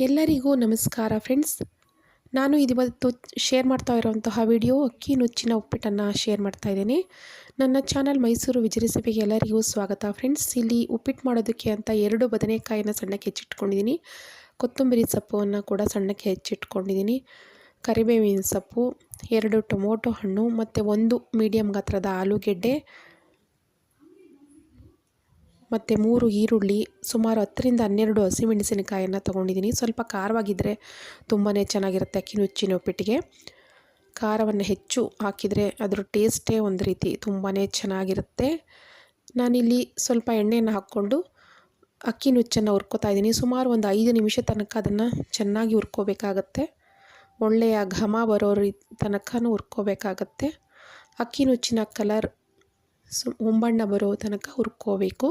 ಎಲ್ಲರಿಗೂ ನಮಸ್ಕಾರ ಫ್ರೆಂಡ್ಸ್. ನಾನು ಇವತ್ತು ಶೇರ್ ಮಾಡ್ತಾ ಇರೋಂತಹ ವಿಡಿಯೋ ಅಕ್ಕಿ ನುಚ್ಚಿನ ಉಪ್ಪಿಟ್ಟನ್ನು ಶೇರ್ ಮಾಡ್ತಾ ಇದ್ದೀನಿ. ನನ್ನ ಚಾನಲ್ ಮೈಸೂರು ವಿಜಯ ರೆಸಿಪಿಗೆ ಎಲ್ಲರಿಗೂ ಸ್ವಾಗತ ಫ್ರೆಂಡ್ಸ್. ಇಲ್ಲಿ ಉಪ್ಪಿಟ್ಟು ಮಾಡೋದಕ್ಕೆ ಅಂತ 2 ಬದನೆಕಾಯಿನ ಸಣ್ಣಕ್ಕೆ ಹೆಚ್ಚಿಟ್ಕೊಂಡಿದ್ದೀನಿ. ಕೊತ್ತಂಬರಿ ಸೊಪ್ಪನ್ನು ಕೂಡ ಸಣ್ಣಕ್ಕೆ ಹೆಚ್ಚಿಟ್ಕೊಂಡಿದ್ದೀನಿ. ಕರಿಬೇವಿನ ಸೊಪ್ಪು, 2 ಟೊಮೊಟೊ ಹಣ್ಣು ಮತ್ತು 1 ಮೀಡಿಯಮ್ ಗಾತ್ರದ ಆಲೂಗೆಡ್ಡೆ ಮತ್ತು 3 ಈರುಳ್ಳಿ, ಸುಮಾರು 10 ರಿಂದ 12 ಹಸಿಮೆಣಸಿನಕಾಯನ್ನು ತೊಗೊಂಡಿದ್ದೀನಿ. ಸ್ವಲ್ಪ ಖಾರವಾಗಿದ್ದರೆ ತುಂಬಾ ಚೆನ್ನಾಗಿರುತ್ತೆ ಅಕ್ಕಿ ನುಚ್ಚಿನ ಉಪ್ಪಿಟ್ಟಿಗೆ. ಖಾರವನ್ನು ಹೆಚ್ಚು ಹಾಕಿದರೆ ಅದರ ಟೇಸ್ಟೇ ಒಂದು ರೀತಿ ತುಂಬಾ ಚೆನ್ನಾಗಿರುತ್ತೆ. ನಾನಿಲ್ಲಿ ಸ್ವಲ್ಪ ಎಣ್ಣೆಯನ್ನು ಹಾಕ್ಕೊಂಡು ಅಕ್ಕಿ ನುಚ್ಚನ್ನು ಹುರ್ಕೋತಾ ಇದ್ದೀನಿ. ಸುಮಾರು ಒಂದು 5 ನಿಮಿಷ ತನಕ ಅದನ್ನು ಚೆನ್ನಾಗಿ ಹುರ್ಕೋಬೇಕಾಗತ್ತೆ. ಒಳ್ಳೆಯ ಘಮ ಬರೋ ತನಕನೂ ಹುರ್ಕೋಬೇಕಾಗತ್ತೆ. ಅಕ್ಕಿ ನುಚ್ಚಿನ ಕಲರ್ ಹೊಂಬಣ್ಣ ಬರೋ ತನಕ ಹುರ್ಕೋಬೇಕು.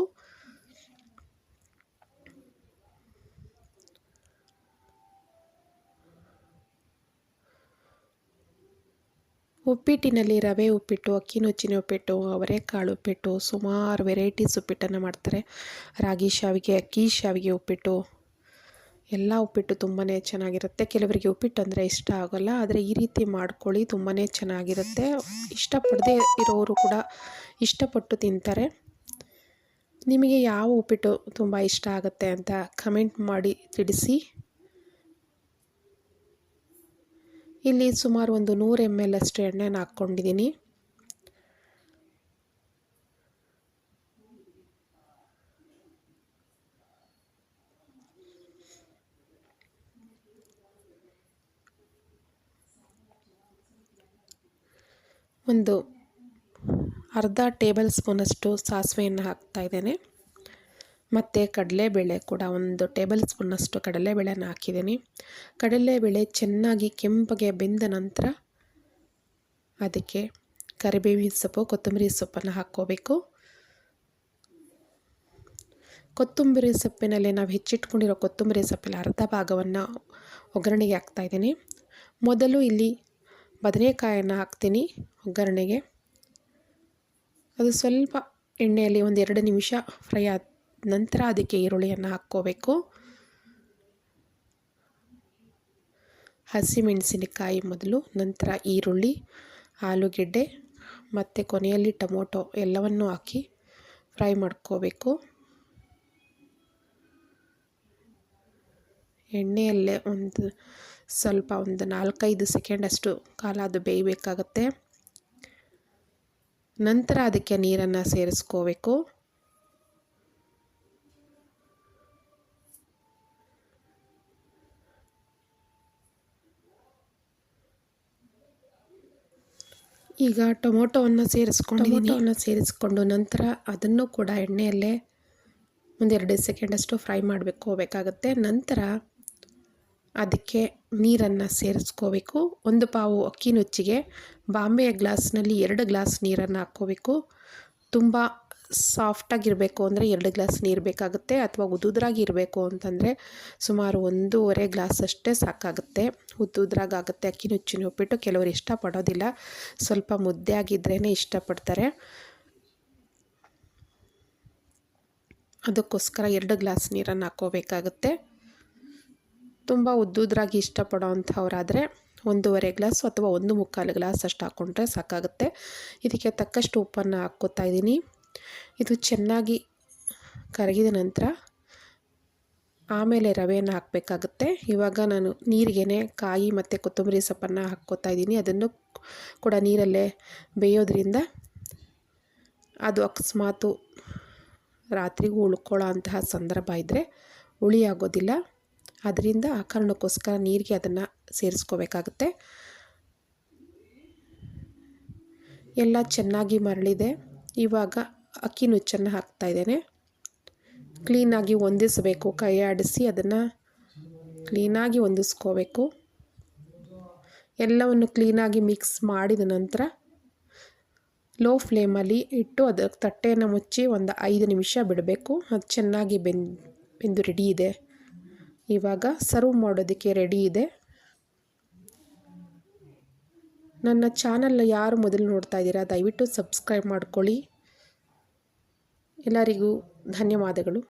ಉಪ್ಪಿಟ್ಟಿನಲ್ಲಿ ರವೆ ಉಪ್ಪಿಟ್ಟು, ಅಕ್ಕಿ ನುಚ್ಚಿನ ಉಪ್ಪಿಟ್ಟು, ಅವರೆಕಾಳು ಉಪ್ಪಿಟ್ಟು, ಸುಮಾರು ವೆರೈಟೀಸ್ ಉಪ್ಪಿಟ್ಟನ್ನು ಮಾಡ್ತಾರೆ. ರಾಗಿ ಶಾವಿಗೆ, ಅಕ್ಕಿ ಶಾವಿಗೆ ಉಪ್ಪಿಟ್ಟು, ಎಲ್ಲ ಉಪ್ಪಿಟ್ಟು ತುಂಬಾ ಚೆನ್ನಾಗಿರುತ್ತೆ. ಕೆಲವರಿಗೆ ಉಪ್ಪಿಟ್ಟು ಅಂದರೆ ಇಷ್ಟ ಆಗೋಲ್ಲ, ಆದರೆ ಈ ರೀತಿ ಮಾಡ್ಕೊಳ್ಳಿ, ತುಂಬಾ ಚೆನ್ನಾಗಿರುತ್ತೆ. ಇಷ್ಟಪಡದೇ ಇರೋರು ಕೂಡ ಇಷ್ಟಪಟ್ಟು ತಿಂತಾರೆ. ನಿಮಗೆ ಯಾವ ಉಪ್ಪಿಟ್ಟು ತುಂಬ ಇಷ್ಟ ಆಗುತ್ತೆ ಅಂತ ಕಮೆಂಟ್ ಮಾಡಿ ತಿಳಿಸಿ. ಇಲ್ಲಿ ಸುಮಾರು ಒಂದು 100 ml ಅಷ್ಟು ಎಣ್ಣೆನ ಹಾಕ್ಕೊಂಡಿದ್ದೀನಿ. ಒಂದು ಅರ್ಧ ಟೇಬಲ್ ಸ್ಪೂನಷ್ಟು ಸಾಸಿವೆಯನ್ನು ಹಾಕ್ತಾ ಇದ್ದೇನೆ. ಮತ್ತು ಕಡಲೆಬೇಳೆ ಕೂಡ 1 ಟೇಬಲ್ ಸ್ಪೂನಷ್ಟು ಕಡಲೆಬೇಳೆನ ಹಾಕಿದ್ದೀನಿ. ಕಡಲೆಬೇಳೆ ಚೆನ್ನಾಗಿ ಕೆಂಪಗೆ ಬೆಂದ ನಂತರ ಅದಕ್ಕೆ ಕರಿಬೇವಿನ ಸೊಪ್ಪು, ಕೊತ್ತಂಬರಿ ಸೊಪ್ಪನ್ನು ಹಾಕ್ಕೋಬೇಕು. ಕೊತ್ತಂಬರಿ ಸೊಪ್ಪಿನಲ್ಲಿ ನಾವು ಹೆಚ್ಚಿಟ್ಕೊಂಡಿರೋ ಕೊತ್ತಂಬರಿ ಸೊಪ್ಪಲ್ಲಿ ಅರ್ಧ ಭಾಗವನ್ನು ಒಗ್ಗರಣೆಗೆ ಹಾಕ್ತಾಯಿದ್ದೀನಿ. ಮೊದಲು ಇಲ್ಲಿ ಬದನೆಕಾಯನ್ನು ಹಾಕ್ತೀನಿ ಒಗ್ಗರಣೆಗೆ. ಅದು ಸ್ವಲ್ಪ ಎಣ್ಣೆಯಲ್ಲಿ 1-2 ನಿಮಿಷ ಫ್ರೈ ಆದ ನಂತರ ಅದಕ್ಕೆ ಈರುಳ್ಳಿಯನ್ನು ಹಾಕ್ಕೋಬೇಕು. ಹಸಿಮೆಣಸಿನಕಾಯಿ ಮೊದಲು, ನಂತರ ಈರುಳ್ಳಿ, ಆಲೂಗೆಡ್ಡೆ ಮತ್ತು ಕೊನೆಯಲ್ಲಿ ಟೊಮೊಟೊ ಎಲ್ಲವನ್ನೂ ಹಾಕಿ ಫ್ರೈ ಮಾಡ್ಕೋಬೇಕು. ಎಣ್ಣೆಯಲ್ಲೇ ಸ್ವಲ್ಪ 4-5 ಸೆಕೆಂಡ್ ಅಷ್ಟು ಕಾಲ ಅದು ಬೇಯಬೇಕಾಗತ್ತೆ. ನಂತರ ಅದಕ್ಕೆ ನೀರನ್ನು ಸೇರಿಸ್ಕೋಬೇಕು. ಈಗ ಟೊಮೊಟೊವನ್ನು ಸೇರಿಸ್ಕೊಂಡು ನಂತರ ಅದನ್ನು ಕೂಡ ಎಣ್ಣೆಯಲ್ಲೇ 1-2 ಸೆಕೆಂಡ್ ಅಷ್ಟು ಫ್ರೈ ಮಾಡಬೇಕಾಗುತ್ತೆ. ನಂತರ ಅದಕ್ಕೆ ನೀರನ್ನು ಸೇರಿಸ್ಕೋಬೇಕು. 1 ಪಾವು ಅಕ್ಕಿ ನುಚ್ಚಿಗೆ ಬಾಂಬೆಯ ಗ್ಲಾಸ್ನಲ್ಲಿ 2 ಗ್ಲಾಸ್ ನೀರನ್ನು ಹಾಕ್ಕೋಬೇಕು. ತುಂಬ ಸಾಫ್ಟಾಗಿರಬೇಕು ಅಂದರೆ 2 ಗ್ಲಾಸ್ ನೀರು ಬೇಕಾಗುತ್ತೆ. ಅಥವಾ ಉದುದ್ರಾಗಿ ಇರಬೇಕು ಅಂತಂದರೆ ಸುಮಾರು 1.5 ಗ್ಲಾಸ್ ಅಷ್ಟೇ ಸಾಕಾಗುತ್ತೆ. ಉದ್ದುದ್ರಾಗುತ್ತೆ ಅಕ್ಕಿ ನುಚ್ಚಿನ ಉಪ್ಪಿಟ್ಟು. ಕೆಲವರು ಇಷ್ಟಪಡೋದಿಲ್ಲ, ಸ್ವಲ್ಪ ಮುದ್ದೆ ಆಗಿದ್ರೇ ಇಷ್ಟಪಡ್ತಾರೆ. ಅದಕ್ಕೋಸ್ಕರ 2 ಗ್ಲಾಸ್ ನೀರನ್ನು ಹಾಕ್ಕೋಬೇಕಾಗುತ್ತೆ. ತುಂಬ ಉದ್ದುದ್ರಾಗಿ ಇಷ್ಟಪಡೋ ಅಂಥವರಾದರೆ 1.5 ಗ್ಲಾಸ್ ಅಥವಾ 1.25 ಗ್ಲಾಸ್ ಅಷ್ಟು ಹಾಕ್ಕೊಂಡ್ರೆ ಸಾಕಾಗುತ್ತೆ. ಇದಕ್ಕೆ ತಕ್ಕಷ್ಟು ಉಪ್ಪನ್ನು ಹಾಕ್ಕೋತಾ ಇದ್ದೀನಿ. ಇದು ಚೆನ್ನಾಗಿ ಕರಗಿದ ನಂತರ ಆಮೇಲೆ ರವೆಯನ್ನು ಹಾಕಬೇಕಾಗುತ್ತೆ. ಇವಾಗ ನಾನು ನೀರಿಗೆನೆ ಕಾಯಿ ಮತ್ತು ಕೊತ್ತಂಬರಿ ಸೊಪ್ಪನ್ನು ಹಾಕ್ಕೋತಾ ಇದ್ದೀನಿ. ಅದನ್ನು ಕೂಡ ನೀರಲ್ಲೇ ಬೇಯೋದ್ರಿಂದ ಅದು ಅಕಸ್ಮಾತು ರಾತ್ರಿಗೂ ಉಳ್ಕೊಳ್ಳೋ ಅಂತಹ ಸಂದರ್ಭ ಇದ್ದರೆ ಹುಳಿ ಆಗೋದಿಲ್ಲ. ಅದರಿಂದ ಆ ಕಾರಣಕ್ಕೋಸ್ಕರ ನೀರಿಗೆ ಅದನ್ನು ಸೇರಿಸ್ಕೋಬೇಕಾಗುತ್ತೆ. ಎಲ್ಲ ಚೆನ್ನಾಗಿ ಮರಳಿದೆ. ಇವಾಗ ಅಕ್ಕಿ ನುಚ್ಚನ್ನು ಹಾಕ್ತಾ ಇದ್ದೇನೆ. ಕ್ಲೀನಾಗಿ ಹೊಂದಿಸಬೇಕು, ಕೈ ಆಡಿಸಿ ಅದನ್ನು ಕ್ಲೀನಾಗಿ ಹೊಂದಿಸ್ಕೋಬೇಕು. ಎಲ್ಲವನ್ನು ಕ್ಲೀನಾಗಿ ಮಿಕ್ಸ್ ಮಾಡಿದ ನಂತರ ಲೋ ಫ್ಲೇಮಲ್ಲಿ ಇಟ್ಟು ಅದಕ್ಕೆ ತಟ್ಟೆಯನ್ನು ಮುಚ್ಚಿ 5 ನಿಮಿಷ ಬಿಡಬೇಕು. ಅದು ಚೆನ್ನಾಗಿ ಬೆಂದು ರೆಡಿ ಇದೆ. ಇವಾಗ ಸರ್ವ್ ಮಾಡೋದಕ್ಕೆ ರೆಡಿ ಇದೆ. ನನ್ನ ಚಾನಲ್ ಯಾರು ಮೊದಲು ನೋಡ್ತಾ ಇದ್ದೀರಾ ದಯವಿಟ್ಟು ಸಬ್ಸ್ಕ್ರೈಬ್ ಮಾಡ್ಕೊಳ್ಳಿ. ಎಲ್ಲರಿಗೂ ಧನ್ಯವಾದಗಳು.